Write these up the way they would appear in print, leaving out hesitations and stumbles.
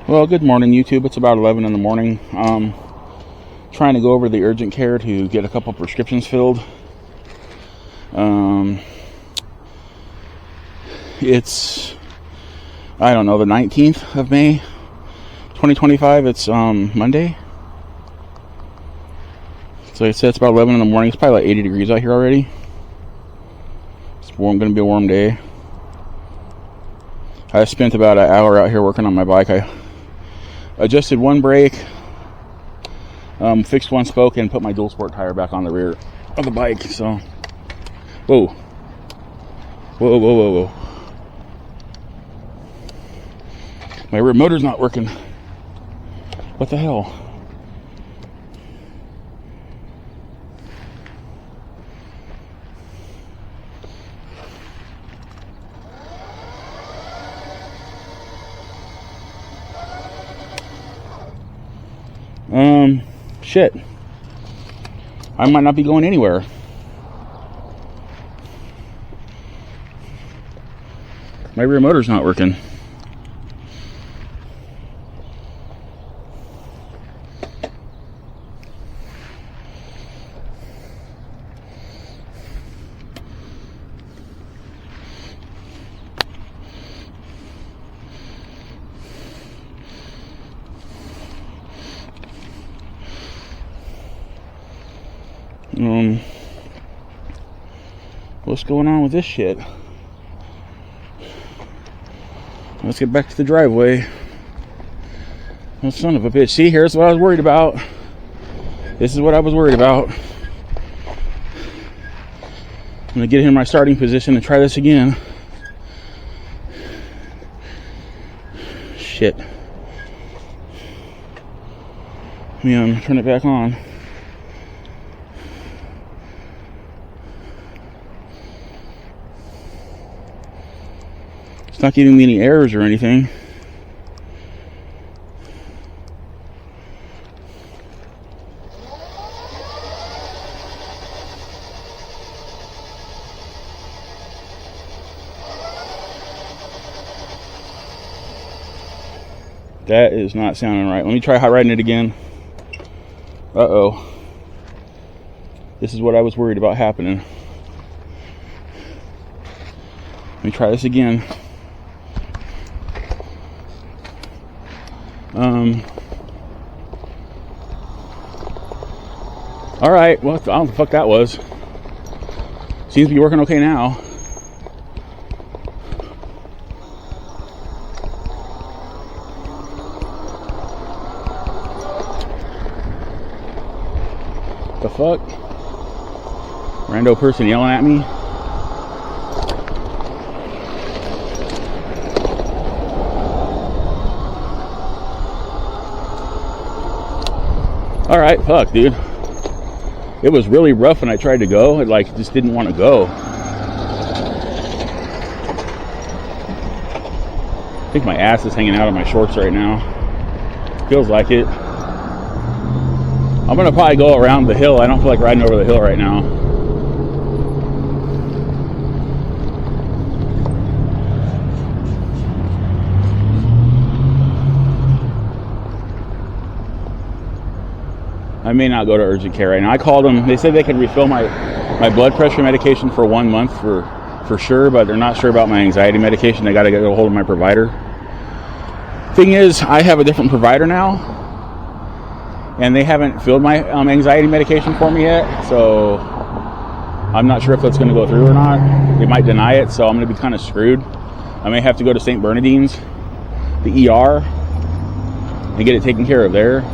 Well, good morning, YouTube. It's about 11 in the morning. Trying to go over to the urgent care to get a couple prescriptions filled. It's, I don't know, the 19th of May, 2025. It's Monday. So I said it's about 11 in the morning. It's probably like 80 degrees out here already. It's going to be a warm day. I spent about an hour out here working on my bike. I adjusted one brake, fixed one spoke, and put my dual sport tire back on the rear of the bike. So, whoa. My rear motor's not working. What the hell? Shit. I might not be going anywhere. My rear motor's not working. What's going on with this shit? Let's get back to the driveway. Oh, son of a bitch. See, here's what I was worried about. This is what I was worried about. I'm gonna get in my starting position and try this again. Shit. Let me turn it back on. It's not giving me any errors or anything. That is not sounding right. Let me try hot riding it again. Uh-oh. This is what I was worried about happening. Let me try this again. Alright, well, I don't know what the fuck that was. Seems to be working okay now. The fuck? Rando person yelling at me? Alright, fuck, dude. It was really rough when I tried to go. It like just didn't want to go. I think my ass is hanging out of my shorts right now. Feels like it. I'm gonna probably go around the hill. I don't feel like riding over the hill right now. I may not go to urgent care right now. I called them. They said they could refill my blood pressure medication for 1 month for sure, but they're not sure about my anxiety medication. They got to get a hold of my provider. Thing is, I have a different provider now, and they haven't filled my anxiety medication for me yet, so I'm not sure if that's going to go through or not. They might deny it, so I'm going to be kind of screwed. I may have to go to St. Bernardine's, the ER, and get it taken care of there.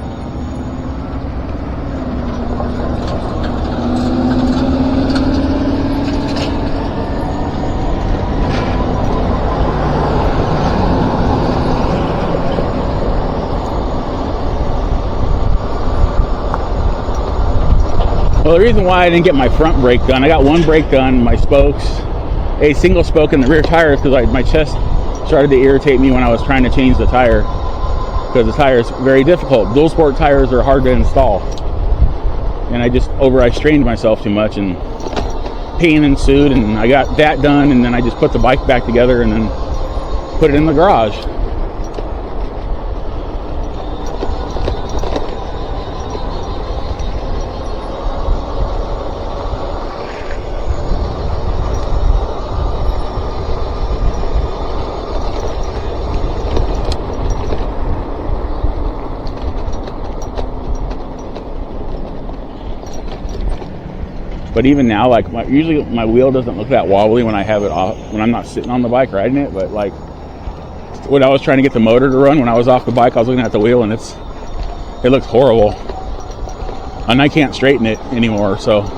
Well, the reason why I didn't get my front brake done, I got one brake done, my spokes, a single spoke in the rear tires, because my chest started to irritate me when I was trying to change the tire, because the tire is very difficult. Dual sport tires are hard to install, and I strained myself too much, and pain ensued, and I got that done, and then I just put the bike back together and then put it in the garage. But even now, like usually my wheel doesn't look that wobbly when I have it off, when I'm not sitting on the bike riding it. But like when I was trying to get the motor to run when I was off the bike, I was looking at the wheel and it looks horrible, and I can't straighten it anymore. So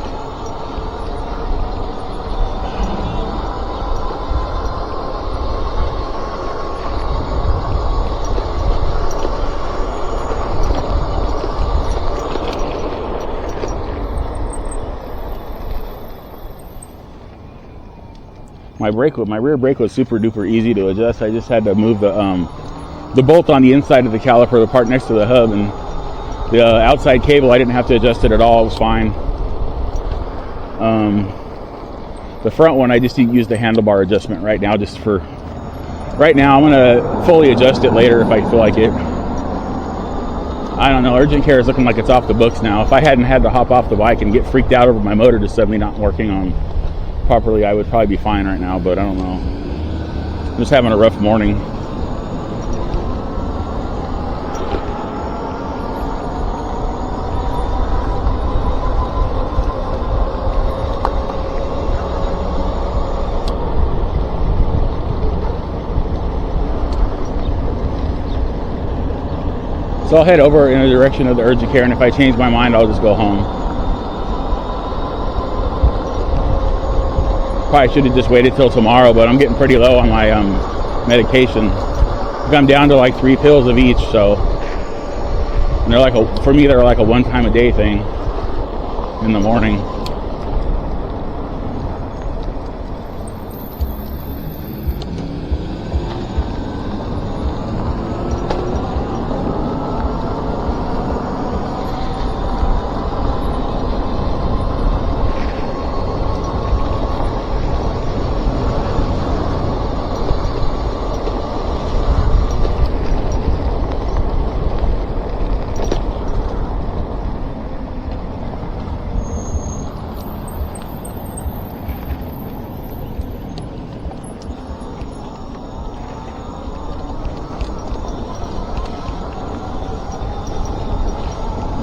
my rear brake was super duper easy to adjust. I just had to move the bolt on the inside of the caliper, the part next to the hub, and the outside cable. I didn't have to adjust it at all. It was fine. The front one, I just used the handlebar adjustment right now, just for right now. I'm gonna fully adjust it later if I feel like it. I don't know. Urgent care is looking like it's off the books now. If I hadn't had to hop off the bike and get freaked out over my motor just suddenly not working on properly, I would probably be fine right now, but I don't know. I'm just having a rough morning. So I'll head over in the direction of the urgent care, and if I change my mind, I'll just go home. Probably should have just waited till tomorrow, but I'm getting pretty low on my medication. I'm down to like 3 pills of each, so, and they're like for me they're like a one time a day thing in the morning.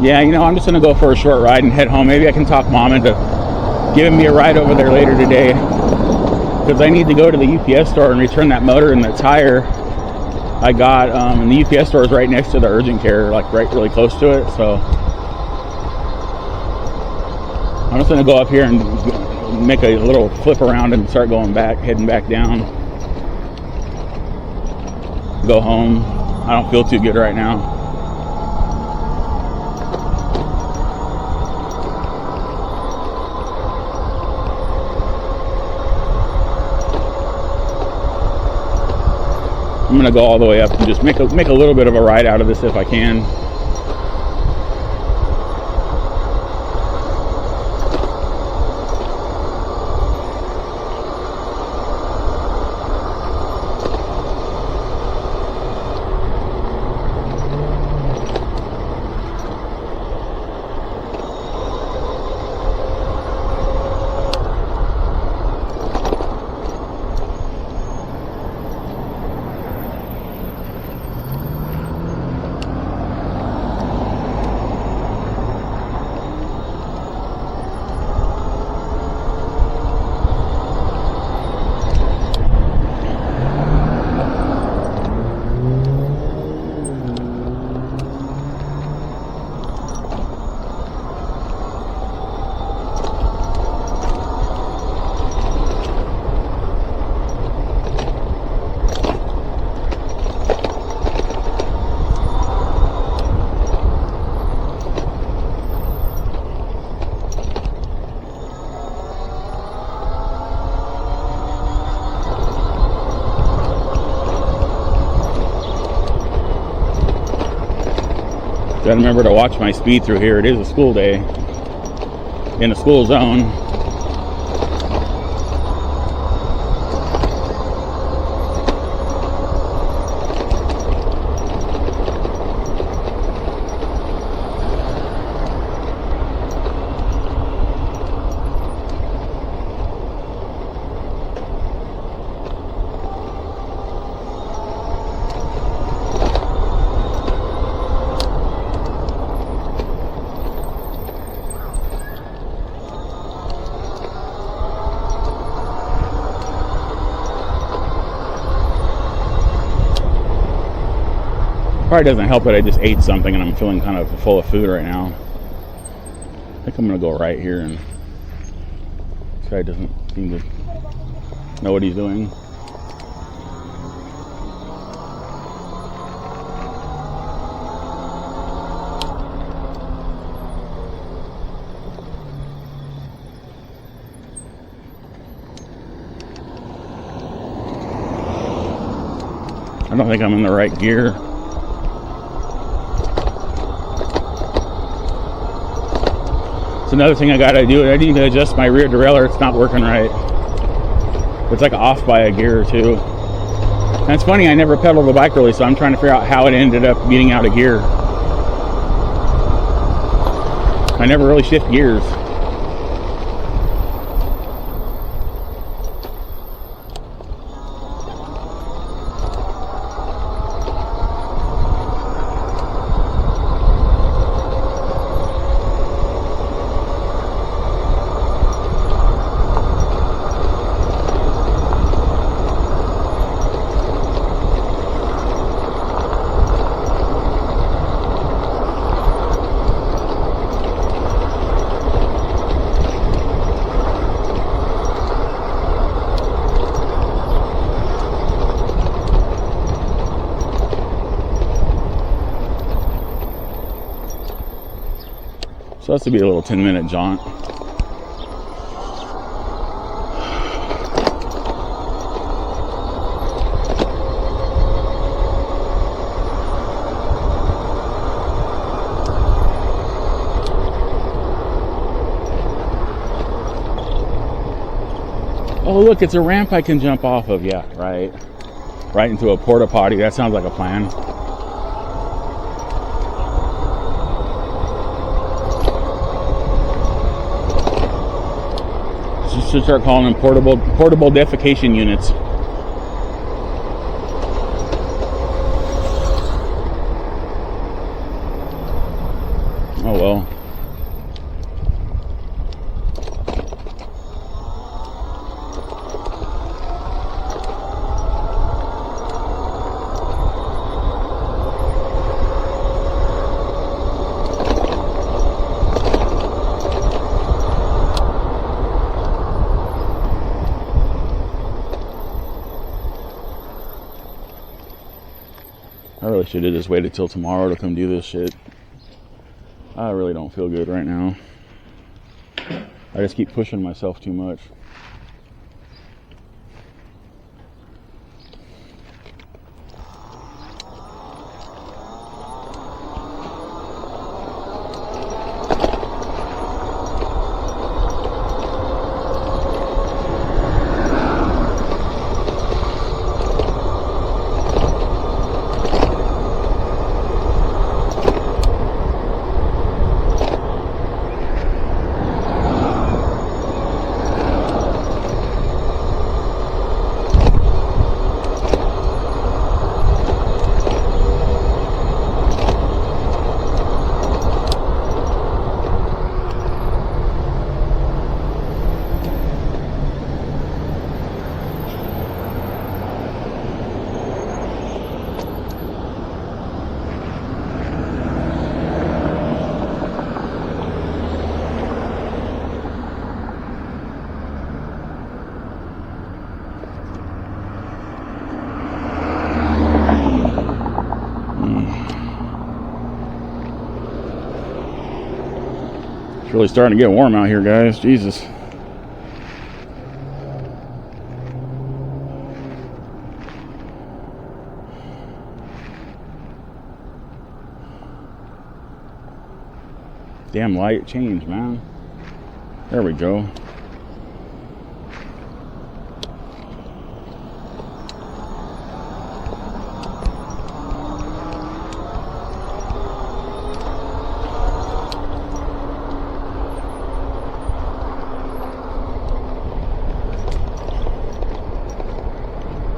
Yeah, you know, I'm just going to go for a short ride and head home. Maybe I can talk Mom into giving me a ride over there later today, because I need to go to the UPS store and return that motor and the tire I got. And the UPS store is right next to the urgent care, like right really close to it. So I'm just going to go up here and make a little flip around and start going back, heading back down. Go home. I don't feel too good right now. I'm gonna go all the way up and just make a little bit of a ride out of this if I can. Gotta remember to watch my speed through here. It is a school day in a school zone. Probably doesn't help that I just ate something and I'm feeling kind of full of food right now. I think I'm gonna go right here, and this guy doesn't seem to know what he's doing. I don't think I'm in the right gear. It's another thing I gotta do. I need to adjust my rear derailleur. It's not working right. It's like off by a gear or two. And it's funny, I never pedaled the bike really, so I'm trying to figure out how it ended up getting out of gear. I never really shift gears. So that's to be a little 10-minute jaunt. Oh look, it's a ramp I can jump off of. Yeah, right. Right into a porta potty. That sounds like a plan. Should start calling them portable defecation units. Oh well. I really should have just waited till tomorrow to come do this shit. I really don't feel good right now. I just keep pushing myself too much. It's really starting to get warm out here, guys. Jesus. Damn light change, man. There we go.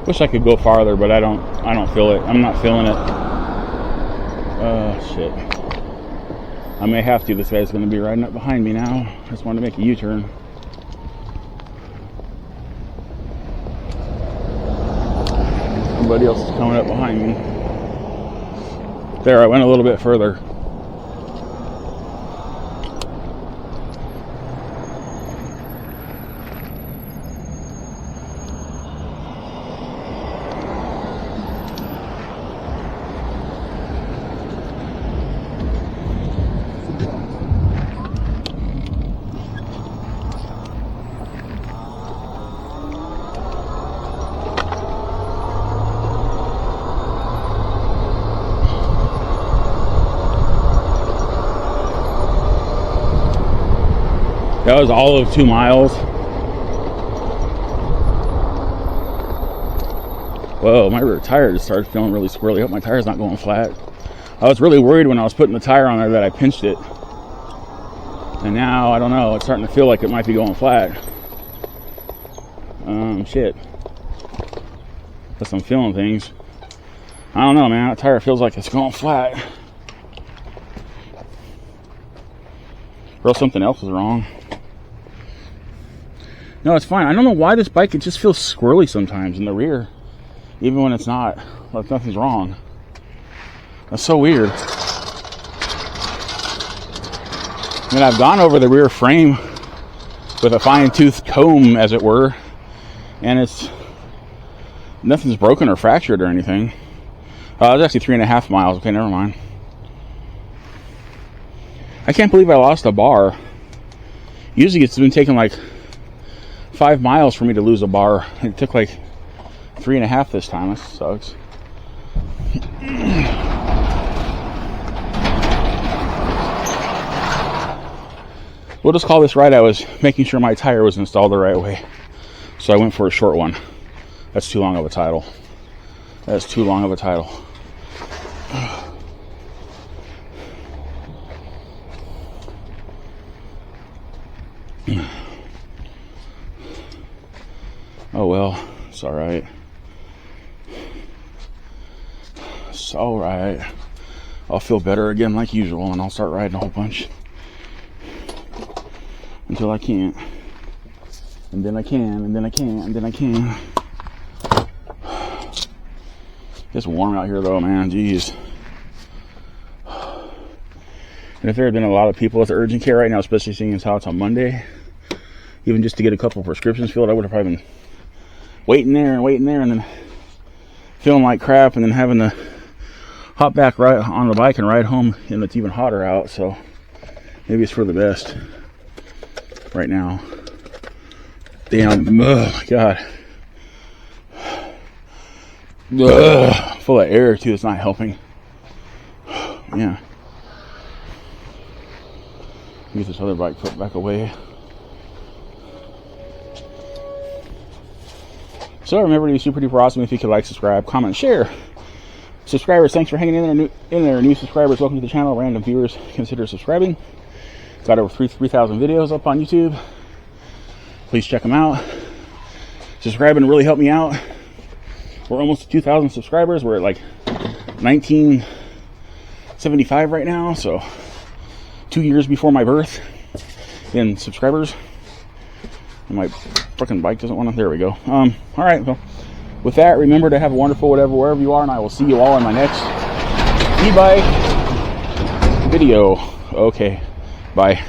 Wish I could go farther, but I don't feel it. I'm not feeling it. Shit. I may have to. This guy's going to be riding up behind me now. I just wanted to make a U-turn. Somebody else is coming up behind me. There, I went a little bit further. That was all of 2 miles. Whoa, my rear tire just started feeling really squirrely. I hope my tire's not going flat. I was really worried when I was putting the tire on there that I pinched it. And now, I don't know, it's starting to feel like it might be going flat. Shit. Guess I'm feeling things. I don't know, man. That tire feels like it's going flat. Or something else is wrong. No, it's fine. I don't know why this bike, it just feels squirrely sometimes in the rear. Even when it's not. Like nothing's wrong. That's so weird. I mean, I've gone over the rear frame with a fine-tooth comb, as it were. And it's... nothing's broken or fractured or anything. It's actually 3.5 miles. Okay, never mind. I can't believe I lost a bar. Usually it's been taking like 5 miles for me to lose a bar. It took like 3.5 this time. That sucks. We'll just call this ride I was making sure my tire was installed the right way. So I went for a short one. That's too long of a title. That's too long of a title. Oh well, it's alright. It's alright. I'll feel better again like usual and I'll start riding a whole bunch. Until I can't. And then I can, and then I can't, and then I can. It's warm out here though, man. Jeez. And if there had been a lot of people at the urgent care right now, especially seeing as how it's on Monday, even just to get a couple prescriptions filled, I would have probably been waiting there, and then feeling like crap, and then having to hop back right on the bike and ride home, and it's even hotter out, so maybe it's for the best right now. Damn, oh my god. Ugh, full of air too, it's not helping. Yeah. Get this other bike put back away. So remember to be super duper awesome if you could like, subscribe, comment, share. Subscribers, thanks for hanging in there. New subscribers, welcome to the channel. Random viewers, consider subscribing. Got over 3,000 videos up on YouTube. Please check them out. Subscribing really helped me out. We're almost to 2,000 subscribers. We're at like 1975 right now, so 2 years before my birth in subscribers. And my fucking bike doesn't want to. There we go. All right. Well, with that, remember to have a wonderful wherever you are, and I will see you all in my next e-bike video. Okay. Bye.